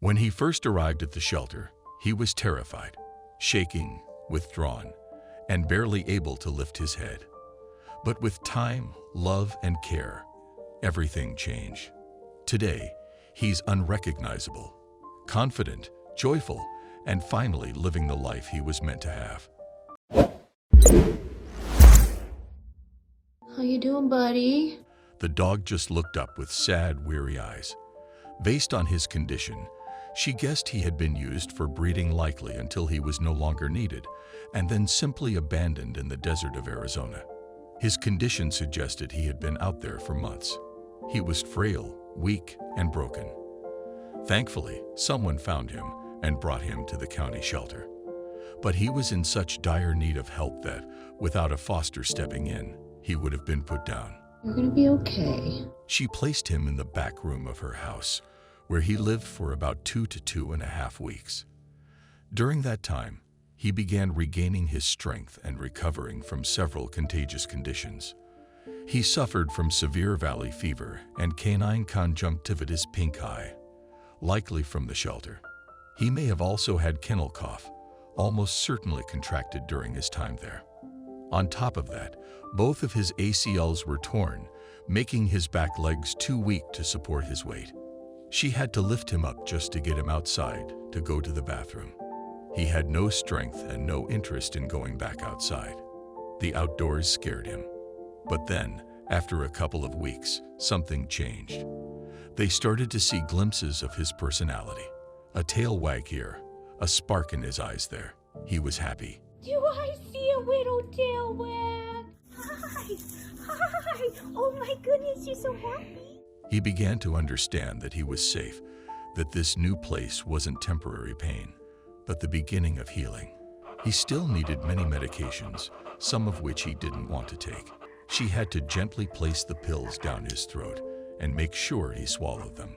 When he first arrived at the shelter, he was terrified, shaking, withdrawn, and barely able to lift his head. But with time, love, and care, everything changed. Today, he's unrecognizable, confident, joyful, and finally living the life he was meant to have. How you doing, buddy? The dog just looked up with sad, weary eyes. Based on his condition, she guessed he had been used for breeding, likely until he was no longer needed, and then simply abandoned in the desert of Arizona. His condition suggested he had been out there for months. He was frail, weak, and broken. Thankfully, someone found him and brought him to the county shelter. But he was in such dire need of help that, without a foster stepping in, he would have been put down. You're gonna be okay. She placed him in the back room of her house, where he lived for about 2 to 2.5 weeks. During that time, he began regaining his strength and recovering from several contagious conditions. He suffered from severe valley fever and canine conjunctivitis pink eye, likely from the shelter. He may have also had kennel cough, almost certainly contracted during his time there. On top of that, both of his ACLs were torn, making his back legs too weak to support his weight. She had to lift him up just to get him outside to go to the bathroom. He had no strength and no interest in going back outside. The outdoors scared him. But then, after a couple of weeks, something changed. They started to see glimpses of his personality. A tail wag here, a spark in his eyes there. He was happy. Do I see a little Tailwag? Hi! Hi! Oh my goodness, you're so happy! He began to understand that he was safe, that this new place wasn't temporary pain, but the beginning of healing. He still needed many medications, some of which he didn't want to take. She had to gently place the pills down his throat and make sure he swallowed them.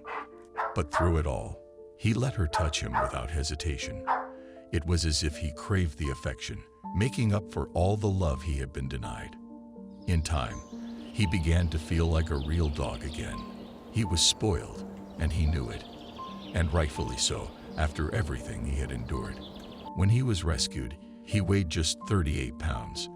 But through it all, he let her touch him without hesitation. It was as if he craved the affection, making up for all the love he had been denied. In time, he began to feel like a real dog again. He was spoiled, and he knew it. And rightfully so, after everything he had endured. When he was rescued, he weighed just 38 pounds.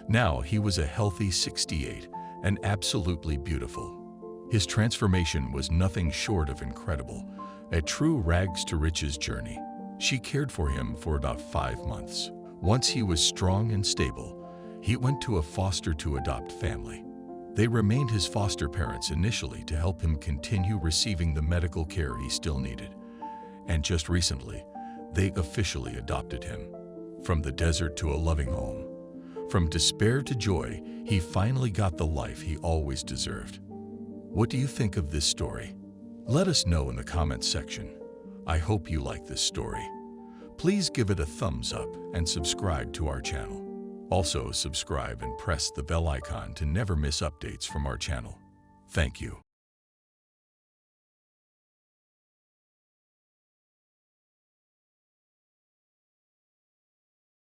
Now he was a healthy 68 and absolutely beautiful. His transformation was nothing short of incredible, a true rags to riches journey. She cared for him for about 5 months. Once he was strong and stable, he went to a foster-to-adopt family. They remained his foster parents initially to help him continue receiving the medical care he still needed. And just recently, they officially adopted him. From the desert to a loving home. From despair to joy, he finally got the life he always deserved. What do you think of this story? Let us know in the comments section. I hope you like this story. Please give it a thumbs up and subscribe to our channel. Also, subscribe and press the bell icon to never miss updates from our channel. Thank you.